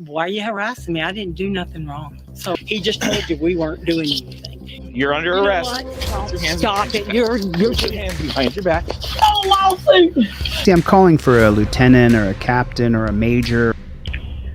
why are you harassing me? I didn't do nothing wrong. So he just told you we weren't doing anything. You're under arrest. Stop it. You're Put your hands behind your back. no lawsuit. See, I'm calling for a lieutenant or a captain or a major.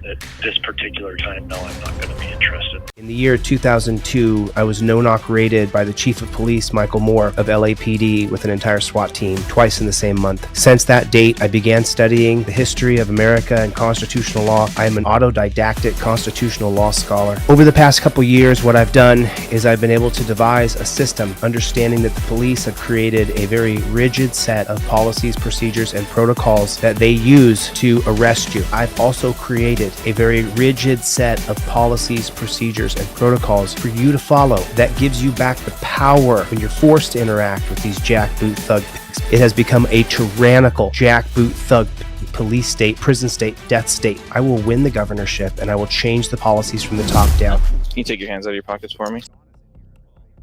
At this particular time, no, I'm not going to be interested. In the year 2002, I was no-knock raided by the Chief of Police, Michael Moore, of LAPD with an entire SWAT team, twice in the same month. Since that date, I began studying the history of America and constitutional law. I am an autodidactic constitutional law scholar. Over the past couple years, what I've done is I've been able to devise a system, understanding that the police have created a very rigid set of policies, procedures, and protocols that they use to arrest you. I've also created a very rigid set of policies, procedures, and protocols for you to follow that gives you back the power when you're forced to interact with these jackboot thug pigs. It has become a tyrannical jackboot thug police state, prison state, death state. I will win the governorship and I will change the policies from the top down. Can you take your hands out of your pockets for me?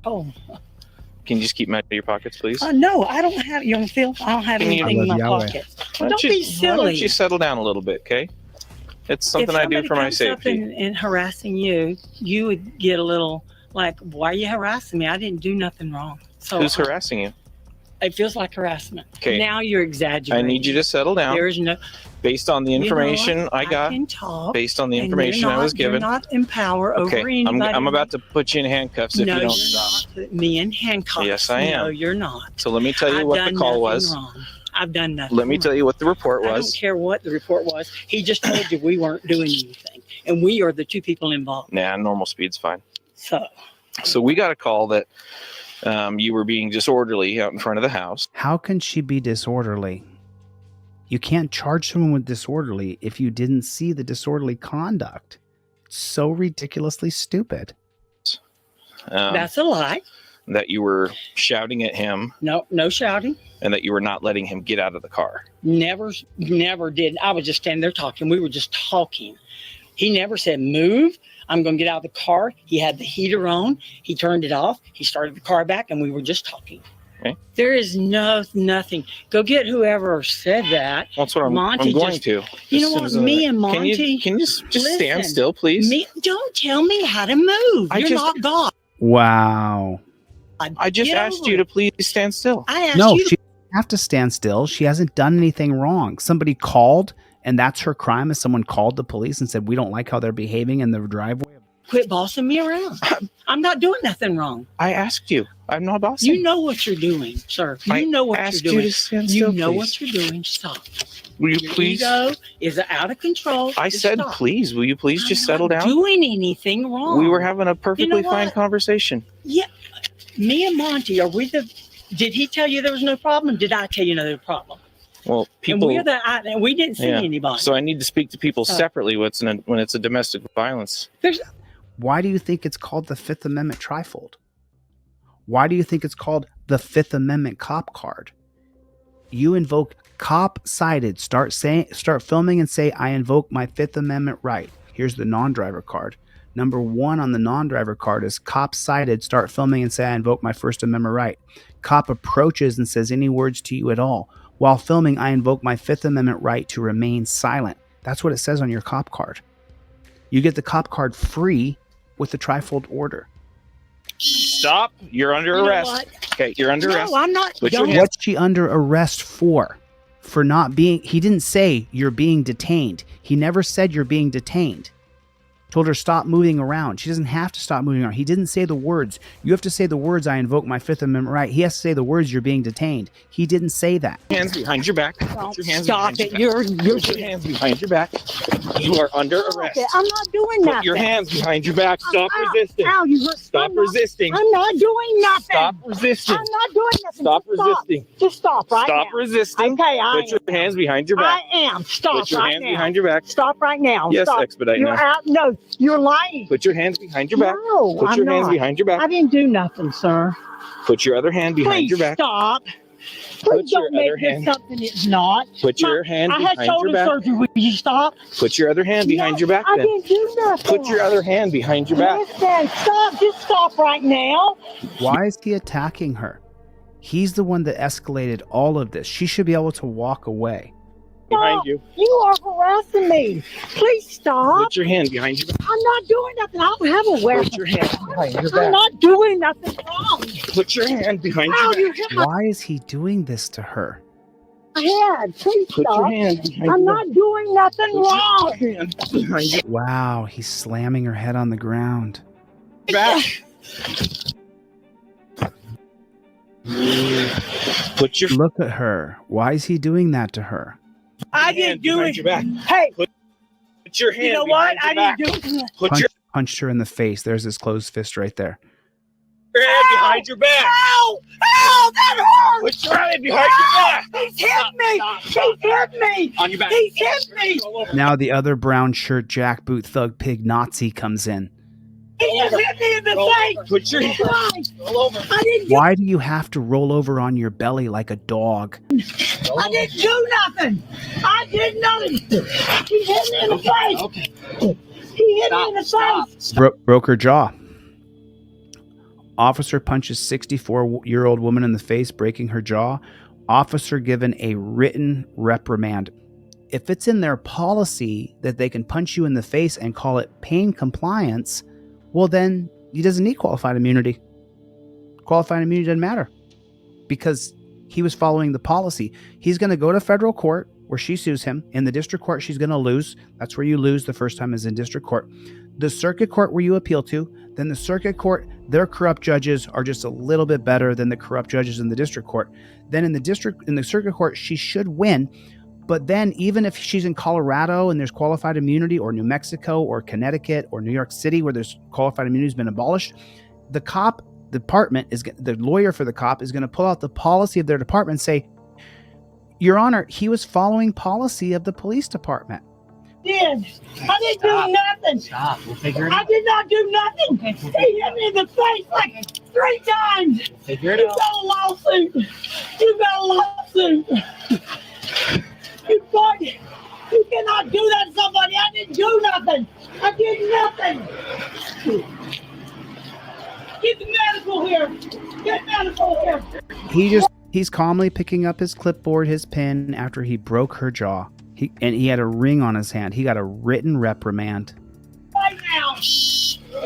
Oh. Can you just keep them out of your pockets, please? No, I don't have. You don't feel? I don't have anything in my pockets. Well, don't be silly. Why don't you settle down a little bit, okay? It's something I do for my safety. If somebody comes up and harassing you, you would get a little like, why are you harassing me? I didn't do nothing wrong. So who's harassing you? It feels like harassment. Okay. Now you're exaggerating. I need you to settle down. There's no. Based on the information I got, can talk, based on the information I was given. You're not in power over Okay, anybody. I'm about to put you in handcuffs if you don't stop. Not. Put me in handcuffs. Yes, I am. No, you're not. So let me tell you what the call was. Wrong. I've done nothing. Let me tell you what the report was. I don't care what the report was. He just told you we weren't doing anything, and we are the two people involved. Nah, normal speed's fine. So we got a call that you were being disorderly out in front of the house. How can she be disorderly? You can't charge someone with disorderly if you didn't see the disorderly conduct. It's so ridiculously stupid. that's a lie. That you were shouting at him. No shouting. And that you were not letting him get out of the car. Never did. I was just standing there talking. We were just talking. He never said, move. I'm going to get out of the car. He had the heater on. He turned it off. He started the car back, and we were just talking. Okay. There is nothing. Go get whoever said that. That's what I'm going to. You know what? Me and Monty. Can you just stand still, please? Don't tell me how to move. You're not God. Wow. I just asked you to please stand still. She doesn't have to stand still. She hasn't done anything wrong. Somebody called, and that's her crime. Is someone called the police and said, we don't like how they're behaving in the driveway. Quit bossing me around. I'm not doing nothing wrong. I asked you. I'm not bossing. You know what you're doing, sir. You know what you're doing. You to stand still, you know please. what you're doing. Stop. Will you Your please? Ego is out of control. I Just said, stop. please. Will you please just settle down? I'm not doing anything wrong. We were having a perfectly fine conversation. Yeah. Me and Monty, did he tell you there was no problem? Did I tell you no problem? Well, people. And we didn't see anybody. So I need to speak to people separately when it's a domestic violence. Why do you think it's called the Fifth Amendment trifold? Why do you think it's called the Fifth Amendment cop card? You invoke cop cited. Start filming and say, I invoke my Fifth Amendment right. Here's the non-driver card. Number 1 on the non-driver card is cop cited. Start filming and say, I invoke my First Amendment right. Cop approaches and says any words to you at all. While filming, I invoke my Fifth Amendment right to remain silent. That's what it says on your cop card. You get the cop card free with the trifold order. Stop. You're under arrest. Okay, you're under arrest. No, I'm not. What's she under arrest for? For not being, he didn't say you're being detained. He never said you're being detained. Told her stop moving around. She doesn't have to stop moving around. He didn't say the words. You have to say the words, I invoke my Fifth Amendment right. He has to say the words, you're being detained. He didn't say that. Hands behind your back. Put your hands Stop it. You're Put your hands behind your back. You are under arrest. I'm not doing nothing. Put your hands behind your back. Stop resisting. Ow, Stop resisting. I'm not doing nothing. Stop resisting. I'm not doing nothing. Stop resisting. Just stop right now. Stop resisting. Okay, Put your hands behind your back. I am. Stop Put your right hands now. behind your back. Stop right now. Yes, Stop. expedite You're now. out. No, you're lying. Put your hands behind your back. No, Put your I'm hands not. behind your back. I didn't do nothing, sir. Put your other hand behind Please your back. stop. Put Please your don't make other this hand. something it's not. Put your hand I had behind your shoulder back. surgery. Will you stop? Put your other hand behind your back I then. didn't do nothing. Put your other hand behind your back. Listen, stop. Just stop right now. Why is he attacking her? He's the one that escalated all of this. She should be able to walk away. behind you. You are harassing me. Please stop. Put your hand behind your back. I'm not doing nothing. I don't have a weapon. Put your hand behind your I'm back. not doing nothing wrong. Put your hand behind How your you back. hit my Why is he doing this to her? head? Please Put your stop. hand behind I'm your not doing nothing wrong. Put your hand behind your Wow, he's slamming her head on the ground. back. Put your Look at her. Why is he doing that to her? I hand didn't do behind it. your back. Hey, Put your hand you know what? I behind didn't your back. do it. Put your Punched her in the face. There's his closed fist right there. hand behind your back. Ow! Ow! That hurt! Put your hand behind your back. He's hit me! Stop. He's hit me! On your back. He's hit me! Now the other brown shirt jackboot thug pig Nazi comes in. He just hit me in the Roll face! over. Put your hand. Christ! Roll over. I didn't do Why do you have to roll over on your belly like a dog? I didn't do nothing! I did nothing! He hit me in the face! Okay. He hit me in the face! Broke her jaw. Officer punches 64-year-old woman in the face, breaking her jaw. Officer given a written reprimand. If it's in their policy that they can punch you in the face and call it pain compliance, well, then he doesn't need qualified immunity. Qualified immunity doesn't matter because he was following the policy. He's going to go to federal court where she sues him. In the district court, she's going to lose. That's where you lose the first time is in district court. The circuit court where you appeal to, then the circuit court, their corrupt judges are just a little bit better than the corrupt judges in the district court. Then in the circuit court, she should win. But then even if she's in Colorado and there's qualified immunity, or New Mexico or Connecticut or New York City where there's qualified immunity has been abolished, the lawyer for the cop is going to pull out the policy of their department and say, Your Honor, he was following policy of the police department. I didn't do nothing. Stop. We'll figure it out. I did not do nothing. He hit me in the face like 3 times. Figure it You out. got a lawsuit. You got a lawsuit. You cannot do that to somebody. I didn't do nothing. I did nothing. Get the medical here. Get medical here. He's calmly picking up his clipboard, his pen, after he broke her jaw. He had a ring on his hand. He got a written reprimand. Right now.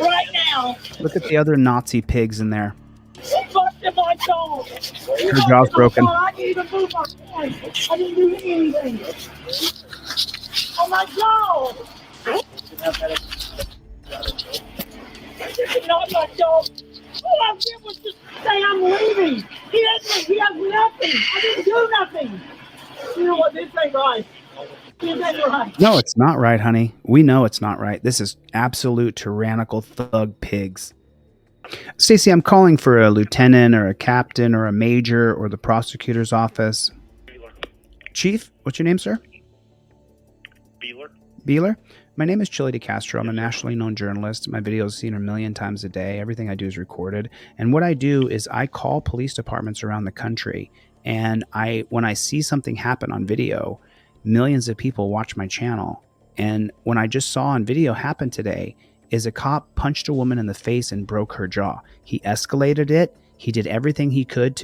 Right now. Look at the other Nazi pigs in there. He busted my jaw. Her jaw's broken. I didn't even move my face. I didn't do anything. Oh, my jaw. Not my jaw. All I did was just say I'm leaving. He has nothing. I didn't do nothing. You know what? This ain't right. This ain't right. No, it's not right, honey. We know it's not right. This is absolute tyrannical thug pigs. Stacy, I'm calling for a lieutenant or a captain or a major or the prosecutor's office. Chief, what's your name, sir? Beeler? My name is Chili DeCastro. I'm a nationally known journalist. My videos are seen a million times a day. Everything I do is recorded. And what I do is I call police departments around the country. And when I see something happen on video, millions of people watch my channel. And when I just saw on video happen today is a cop punched a woman in the face and broke her jaw. He escalated it. He did everything he could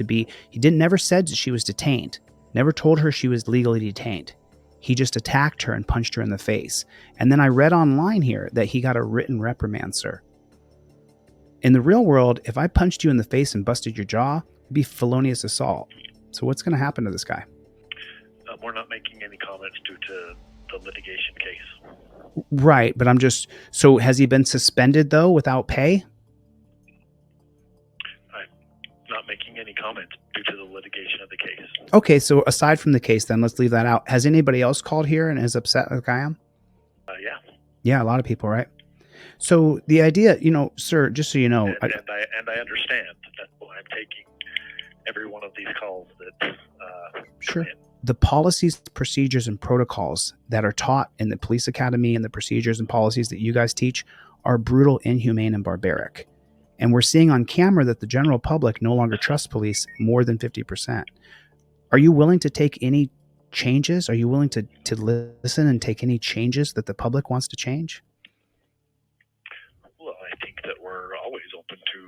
never said that she was detained. Never told her she was legally detained. He just attacked her and punched her in the face. And then I read online here that he got a written reprimand, sir. In the real world, if I punched you in the face and busted your jaw, it'd be felonious assault. So what's going to happen to this guy? We're not making any comments due to the litigation case. Right, but so has he been suspended though without pay? I'm not making any comments due to the litigation of the case. Okay, so aside from the case then, let's leave that out. Has anybody else called here and is upset like I am? Yeah. Yeah, a lot of people, right? So the idea, sir, just so you know. And I understand. That's why I'm taking every one of these calls that Sure. come in. The policies, procedures, and protocols that are taught in the police academy and the procedures and policies that you guys teach are brutal, inhumane, and barbaric. And we're seeing on camera that the general public no longer trusts police more than 50%. Are you willing to take any changes? Are you willing to listen and take any changes that the public wants to change? Well, I think that we're always open to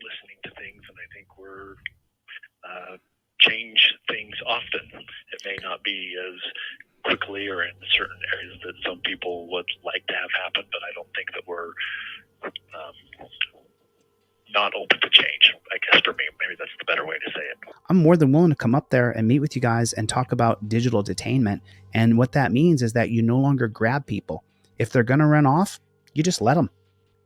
listening to things, and I think we're change things often. It may not be as quickly or in certain areas that some people would like to have happen, but I don't think that we're not open to change. I guess for me, maybe that's the better way to say it. I'm more than willing to come up there and meet with you guys and talk about digital detainment. And what that means is that you no longer grab people. If they're going to run off, you just let them.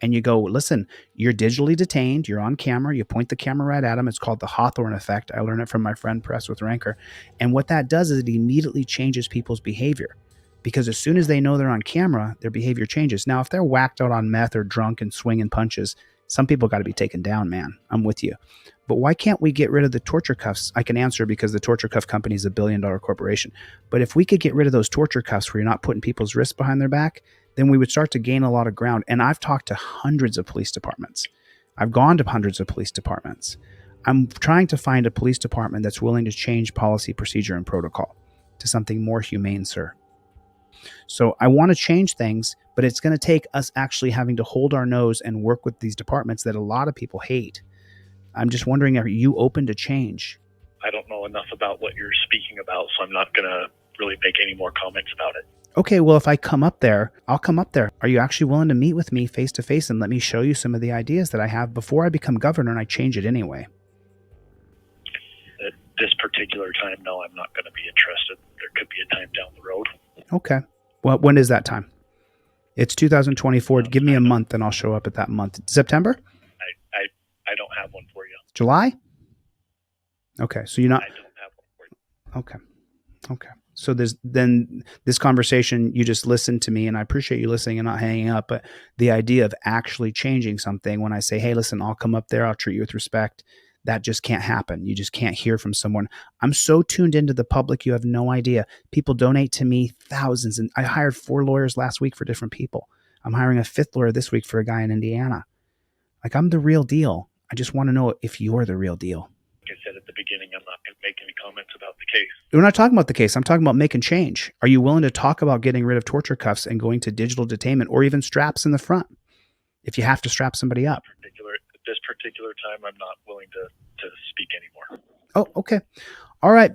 And you go, listen, you're digitally detained. You're on camera. You point the camera right at them. It's called the Hawthorne effect. I learned it from my friend Press with Rancor. And what that does is it immediately changes people's behavior. Because as soon as they know they're on camera, their behavior changes. Now, if they're whacked out on meth or drunk and swinging punches, some people got to be taken down, man. I'm with you. But why can't we get rid of the torture cuffs? I can answer because the torture cuff company is $1 billion corporation. But if we could get rid of those torture cuffs where you're not putting people's wrists behind their back, then we would start to gain a lot of ground. And I've talked to hundreds of police departments. I've gone to hundreds of police departments. I'm trying to find a police department that's willing to change policy, procedure, and protocol to something more humane, sir. So I want to change things, but it's going to take us actually having to hold our nose and work with these departments that a lot of people hate. I'm just wondering, are you open to change? I don't know enough about what you're speaking about, so I'm not going to really make any more comments about it. Okay, well, if I come up there, I'll come up there. Are you actually willing to meet with me face to face and let me show you some of the ideas that I have before I become governor and I change it anyway? At this particular time, no, I'm not going to be interested. There could be a time down the road. Okay. Well, when is that time? It's 2024. Give me a month and I'll show up at that month. September? I don't have one for you. July? Okay. So you're not. I don't have one for you. Okay. Okay. So then this conversation, you just listened to me, and I appreciate you listening and not hanging up. But the idea of actually changing something, when I say, hey, listen, I'll come up there, I'll treat you with respect, that just can't happen. You just can't hear from someone. I'm so tuned into the public, you have no idea. People donate to me thousands, and I hired 4 lawyers last week for different people. I'm hiring a 5th lawyer this week for a guy in Indiana. Like, I'm the real deal. I just want to know if you're the real deal. Like I said at the beginning, I'm not going to make any comments about the case. We're not talking about the case. I'm talking about making change. Are you willing to talk about getting rid of torture cuffs and going to digital detainment, or even straps in the front if you have to strap somebody up? At this particular time, I'm not willing to speak anymore. Oh, okay. All right.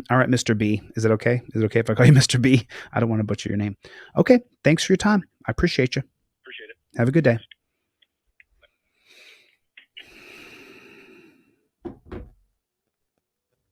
All right, Mr. B. Is it okay? Is it okay if I call you Mr. B? I don't want to butcher your name. Okay. Thanks for your time. I appreciate you. Appreciate it. Have a good day.